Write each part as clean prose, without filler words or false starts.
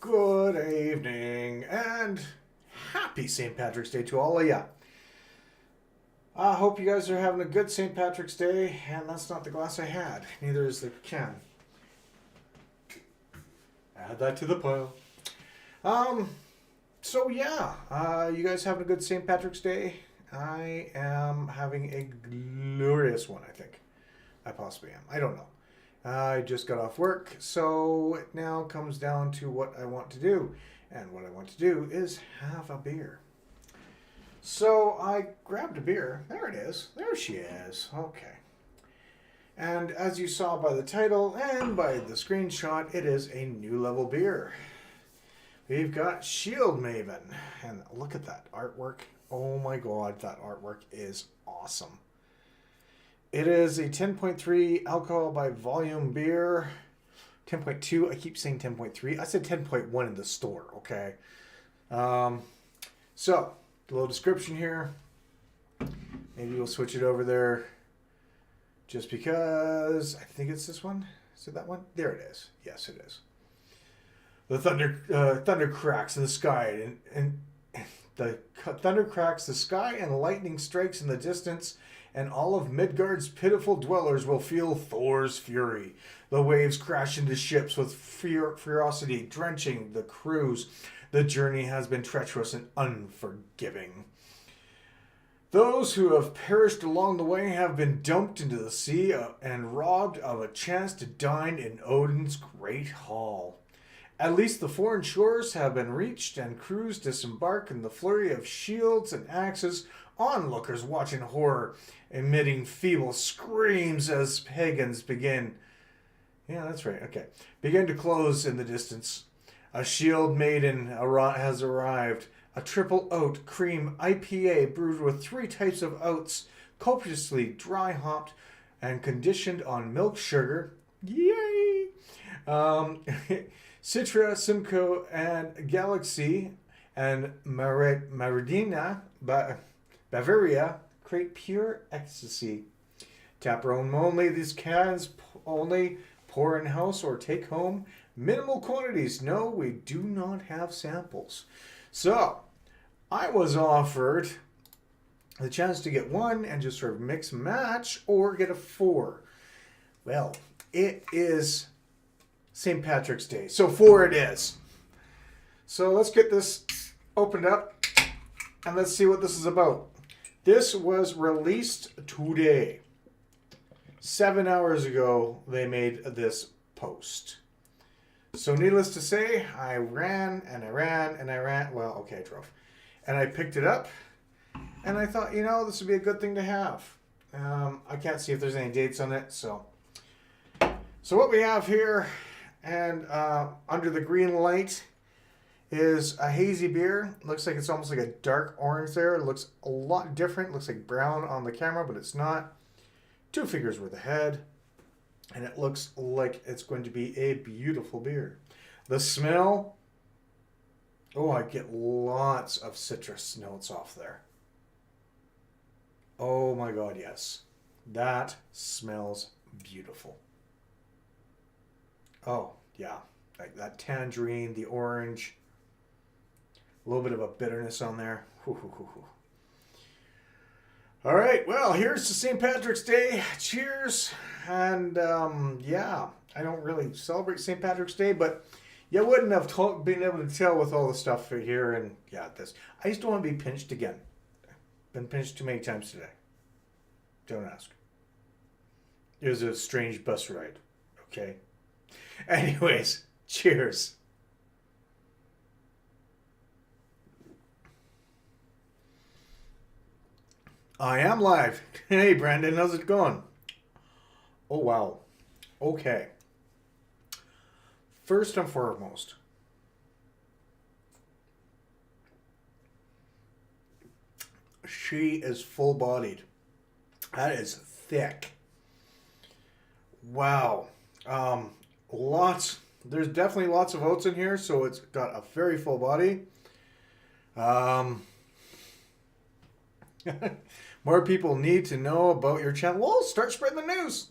Good evening and happy St. Patrick's Day to all of ya. I hope you guys are having a good St. Patrick's Day, and that's not the glass I had. Neither is the can. Add that to the pile. So yeah, you guys having a good St. Patrick's Day? I am having a glorious one, I think. I possibly am. I don't know. I just got off work, so it now comes down to what I want to do. And what I want to do is have a beer. So I grabbed a beer. There it is. There she is. Okay. And as you saw by the title and by the screenshot, it is a new level beer. We've got Shield Maiden. And look at that artwork. Oh my god, that artwork is awesome. It is a 10.3 alcohol by volume beer. 10.2, I keep saying 10.3. I said 10.1 in the store, okay? So, a little description here. Maybe we'll switch it over there just because I think it's this one. Is it that one? There it is. Yes, it is. The thunder cracks in the sky, and the thunder cracks the sky, and lightning strikes in the distance, and all of Midgard's pitiful dwellers will feel Thor's fury. The waves crash into ships with ferocity, drenching the crews. The journey has been treacherous and unforgiving. Those who have perished along the way have been dumped into the sea and robbed of a chance to dine in Odin's great hall. At least the foreign shores have been reached, and crews disembark in the flurry of shields and axes. Onlookers watch in horror, emitting feeble screams as pagans begin. Yeah, that's right. Okay. Begin to close in the distance. A Shield Maiden has arrived. A triple oat cream IPA brewed with 3 types of oats, copiously dry hopped and conditioned on milk sugar. Yay! Citra, Simcoe, and Galaxy, and Maridina, Bavaria, create pure ecstasy. Tap room only. These cans only. Pour in house or take home. Minimal quantities. No, we do not have samples. So, I was offered the chance to get one and just sort of mix match or get a 4. Well, it is St. Patrick's Day. So 4 it is. So let's get this opened up and let's see what this is about. This was released today. 7 hours ago, they made this post. So needless to say, I ran and I ran and I ran. Well, okay, I drove. And I picked it up and I thought, this would be a good thing to have. I can't see if there's any dates on it. So what we have here, and under the green light, is a hazy beer. Looks like it's almost like a dark orange there. It looks a lot different. Looks like brown on the camera, but it's not. 2 fingers worth ahead. And it looks like it's going to be a beautiful beer. The smell, I get lots of citrus notes off there. Oh my god, yes. That smells beautiful. Oh, yeah. Like that tangerine, the orange. A little bit of a bitterness on there. All right, well, here's to St. Patrick's Day. Cheers. And, I don't really celebrate St. Patrick's Day, but you wouldn't have been able to tell with all the stuff here. And, this. I just don't want to be pinched again. Been pinched too many times today. Don't ask. It was a strange bus ride, okay? Anyways, cheers. I am live. Hey, Brandon, how's it going? Oh, wow. Okay. First and foremost, she is full-bodied. That is thick. Wow. There's definitely lots of oats in here, so it's got a very full body. More people need to know about your channel. Well, start spreading the news.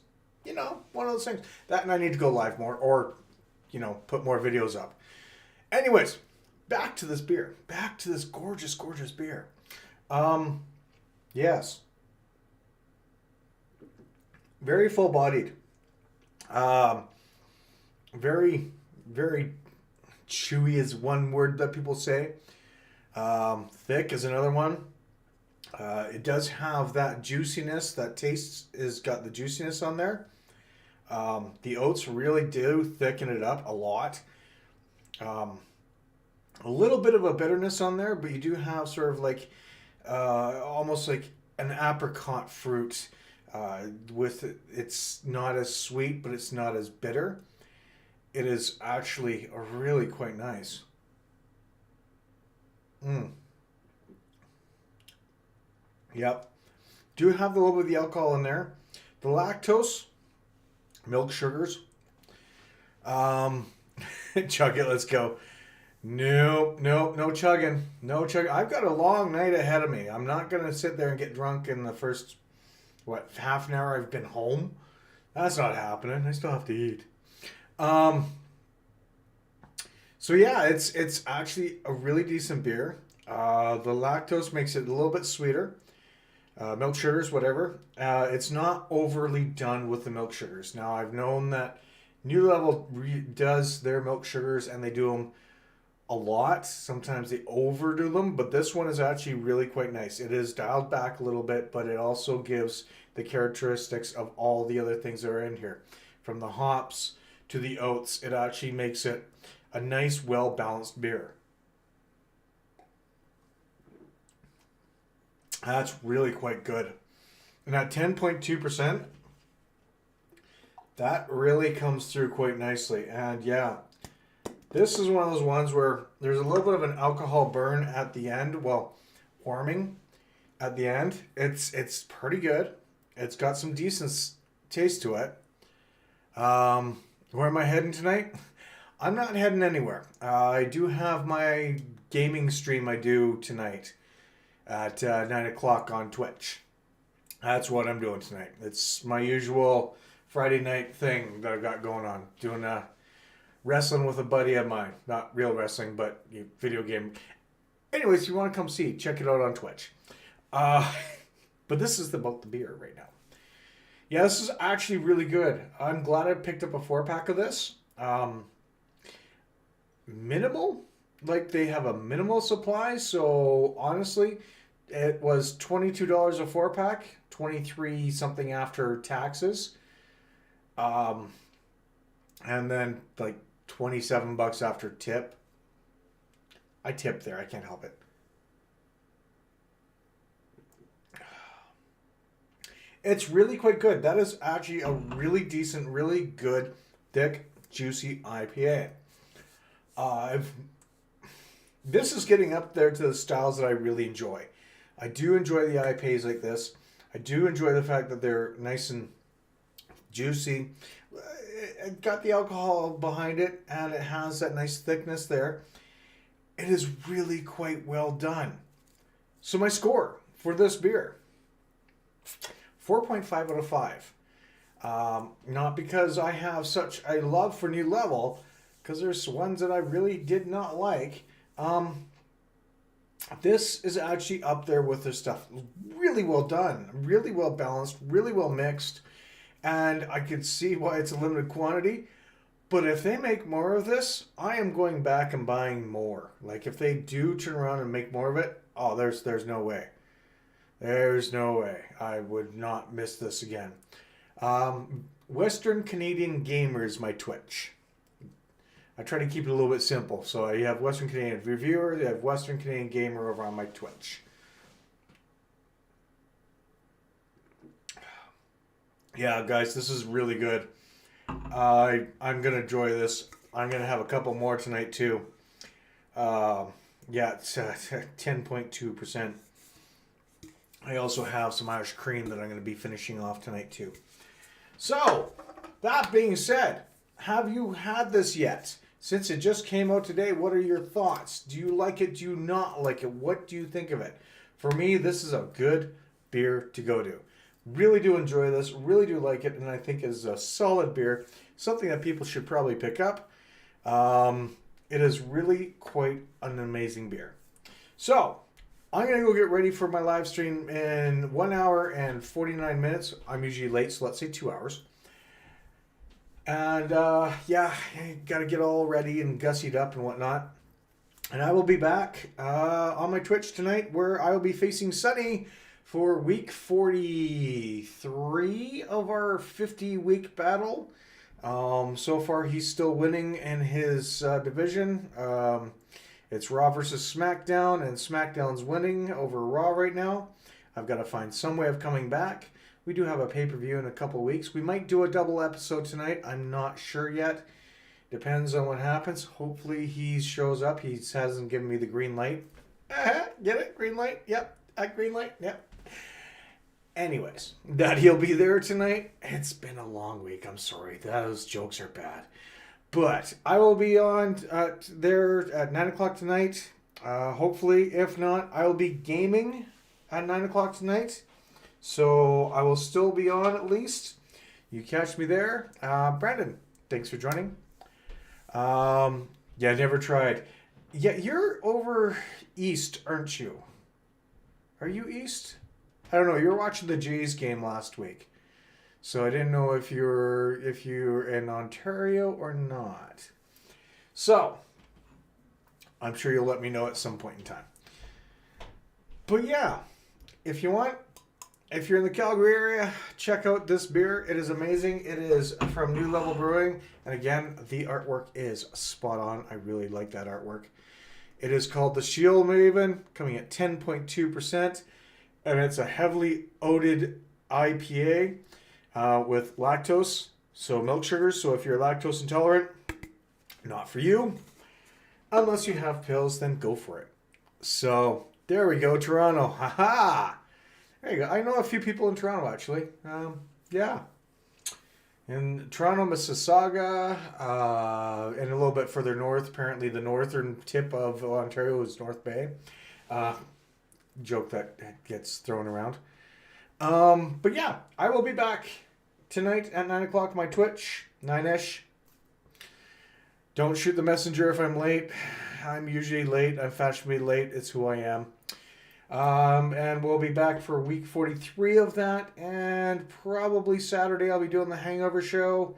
One of those things. That and I need to go live more or, put more videos up. Anyways, back to this beer. Back to this gorgeous, gorgeous beer. Yes. Very full-bodied. Very, very chewy is one word that people say. Thick is another one. It does have that juiciness. That taste is got the juiciness on there. The oats really do thicken it up a lot. A little bit of a bitterness on there, but you do have sort of like almost like an apricot fruit. It's not as sweet, but it's not as bitter. It is actually really quite nice. Yep. Do have a little bit of the alcohol in there. The lactose, milk sugars. Chug it, let's go. No chugging. No chugging. I've got a long night ahead of me. I'm not going to sit there and get drunk in the first, half an hour I've been home. That's not happening. I still have to eat. So yeah, it's actually a really decent beer. The lactose makes it a little bit sweeter. Milk sugars, whatever. It's not overly done with the milk sugars. Now, I've known that New Level does their milk sugars, and they do them a lot. Sometimes they overdo them, but this one is actually really quite nice. It is dialed back a little bit, but it also gives the characteristics of all the other things that are in here. From the hops to the oats, it actually makes it a nice, well-balanced beer. That's really quite good. And at 10.2%, that really comes through quite nicely. And yeah, this is one of those ones where there's a little bit of an alcohol burn at the end. Well, warming at the end. It's pretty good. It's got some decent taste to it. Where am I heading tonight? I'm not heading anywhere. I do have my gaming stream I do tonight at 9 o'clock on Twitch. That's what I'm doing tonight. It's my usual Friday night thing that I've got going on. Doing wrestling with a buddy of mine. Not real wrestling, but video game. Anyways, if you want to come see, check it out on Twitch. But this is about the beer right now. Yeah, this is actually really good. I'm glad I picked up a 4-pack of this. Minimal. Like, they have a minimal supply, so honestly, it was $22 a 4-pack, 23 something after taxes, and then like $27 after tip. I tipped there. I can't help it. It's really quite good. That is actually a really decent, really good, thick, juicy IPA. This is getting up there to the styles that I really enjoy. I do enjoy the IPAs like this. I do enjoy the fact that they're nice and juicy. It got the alcohol behind it, and it has that nice thickness there. It is really quite well done. So my score for this beer, 4.5 out of 5. Not because I have such a love for New Level, because there's ones that I really did not like. This is actually up there with their stuff. Really well done, really well balanced, really well mixed, and I could see why it's a limited quantity. But if they make more of this, I am going back and buying more. Like, if they do turn around and make more of it, oh, there's no way. There's no way. I would not miss this again. Western Canadian Gamer is my Twitch. I try to keep it a little bit simple. So you have Western Canadian Reviewer, you have Western Canadian Gamer over on my Twitch. Yeah, guys, this is really good. I'm going to enjoy this. I'm going to have a couple more tonight, too. Yeah, it's 10.2%. I also have some Irish cream that I'm going to be finishing off tonight, too. So, that being said, have you had this yet? Since it just came out today, what are your thoughts? Do you like it? Do you not like it? What do you think of it? For me, this is a good beer to go to. Really do enjoy this. Really do like it. And I think is a solid beer. Something that people should probably pick up. It is really quite an amazing beer. So, I'm going to go get ready for my live stream in 1 hour and 49 minutes. I'm usually late, so let's say 2 hours. And yeah, I got to get all ready and gussied up and whatnot. And I will be back on my Twitch tonight where I will be facing Sunny for week 43 of our 50-week battle. So far, he's still winning in his division. It's Raw versus SmackDown, and SmackDown's winning over Raw right now. I've got to find some way of coming back. We do have a pay-per-view in a couple weeks. We might do a double episode tonight. I'm not sure yet. Depends on what happens. Hopefully he shows up. He hasn't given me the green light. Get it? Green light? Yep. Green light? Yep. Anyways, that he'll be there tonight. It's been a long week. I'm sorry. Those jokes are bad. But I will be on there at 9 o'clock tonight. Hopefully, if not, I will be gaming at 9 o'clock tonight. So I will still be on at least. You catch me there. Brandon, thanks for joining. Yeah, never tried. Yeah, you're over east, aren't you? Are you east? I don't know. You were watching the Jays game last week. So I didn't know if you're in Ontario or not. So I'm sure you'll let me know at some point in time. But yeah, if you want, if you're in the Calgary area, check out this beer. It is amazing. It is from New Level Brewing. And again, the artwork is spot on. I really like that artwork. It is called the Shield Maiden, coming at 10.2%. And it's a heavily oated IPA with lactose, so milk sugars. So if you're lactose intolerant, not for you. Unless you have pills, then go for it. So there we go, Toronto. Haha! There you go. I know a few people in Toronto, actually. Yeah. In Toronto, Mississauga, and a little bit further north. Apparently the northern tip of Ontario is North Bay. Joke that gets thrown around. But yeah, I will be back tonight at 9 o'clock, my Twitch, 9-ish. Don't shoot the messenger if I'm late. I'm usually late. I'm fashionably late. It's who I am. And we'll be back for week 43 of that. And probably Saturday I'll be doing the Hangover show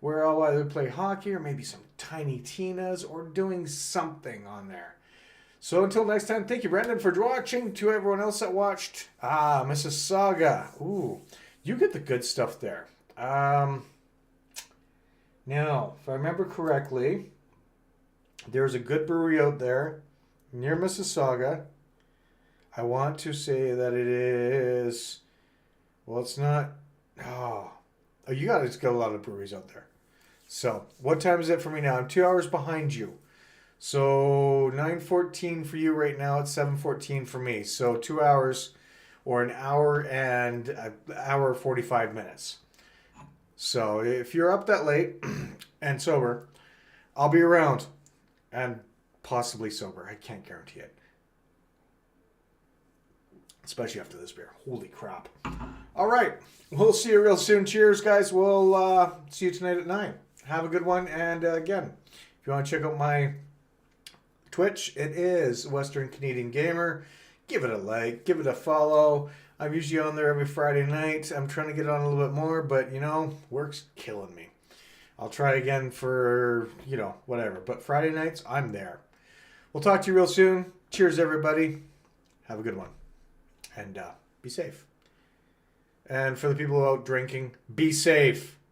where I'll either play hockey or maybe some Tiny Tinas or doing something on there. So until next time, thank you, Brendan, for watching. To everyone else that watched, Mississauga. Ooh, you get the good stuff there. Now, if I remember correctly, there's a good brewery out there near Mississauga. I want to say that it is. Well, it's not. Oh, you guys got a lot of breweries out there. So, what time is it for me now? I'm 2 hours behind you. So 9:14 for you right now. It's 7:14 for me. So 2 hours, or an hour and an hour 45 minutes. So if you're up that late and sober, I'll be around, and possibly sober. I can't guarantee it, especially after this beer. Holy crap! All right, we'll see you real soon. Cheers, guys. We'll see you tonight at 9. Have a good one. And again, if you want to check out my Twitch, it is Western Canadian Gamer. Give it a like, give it a follow. I'm usually on there every Friday night. I'm trying to get on a little bit more, but work's killing me. I'll try again for, whatever. But Friday nights, I'm there. We'll talk to you real soon. Cheers, everybody. Have a good one. And be safe. And for the people out drinking, be safe.